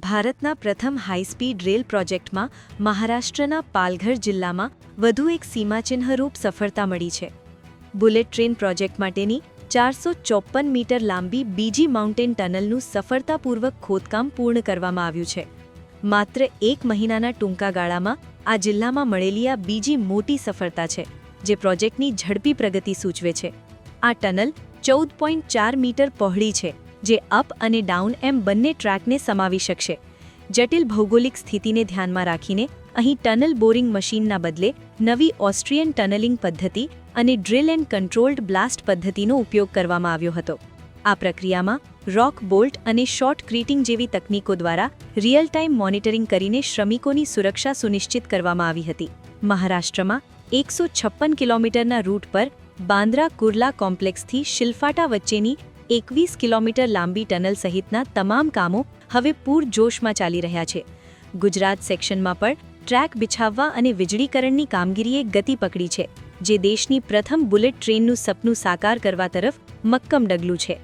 ભારતના પ્રથમ high speed rail પ્રોજેક્ટમાં મહારાષ્ટ્રના પાલઘર જિલ્લામાં વધુ એક સીમાચિહ્નરૂપ સફળતા મળી છે. બુલેટ ટ્રેન પ્રોજેક્ટ માટેની 454 મીટર લાંબી બીજી માઉન્ટેન ટનલનું સફળતાપૂર્વક ખોદકામ પૂર્ણ કરવામાં આવ્યું છે. માત્ર 1 મહિનાના ટૂંકા ગાળામાં આ જિલ્લામાં મળેલી આ બીજી મોટી સફળતા છે, જે પ્રોજેક્ટની ઝડપી પ્રગતિ સૂચવે છે. આ ટનલ 14.4 મીટર પહોળી છે, જે અપ અને ડાઉન એમ બંને ટ્રેકને સમાવી શકશે. જટિલ ભૌગોલિક સ્થિતિને ધ્યાનમાં રાખીને અહીં ટનલ બોરિંગ મશીનના બદલે નવી ઓસ્ટ્રિયન ટનલિંગ પદ્ધતિ અને ડ્રિલ એન્ડ કંટ્રોલ્ડ બ્લાસ્ટ પદ્ધતિનો ઉપયોગ કરવામાં આવ્યો હતો. આ પ્રક્રિયામાં રોક બોલ્ટ અને શોર્ટ ક્રીટિંગ જેવી તકનીકો દ્વારા રિયલ ટાઈમ મોનિટરિંગ કરીને શ્રમિકોની સુરક્ષા સુનિશ્ચિત કરવામાં આવી હતી. મહારાષ્ટ્રમાં 156 કિલોમીટરના રૂટ પર બાંદ્રા કુર્લા કોમ્પ્લેક્સથી શિલફાટા વચ્ચેની 21 કિલોમીટર લાંબી ટનલ સહિતના તમામ કામો હવે પૂરજોશમાં ચાલી રહ્યા છે. ગુજરાત સેક્શનમાં પણ ટ્રેક બિછાવવા અને વીજળીકરણની કામગીરીએ ગતિ પકડી છે, જે દેશની પ્રથમ બુલેટ ટ્રેનનું સપનું સાકાર કરવા તરફ મક્કમ ડગલું છે.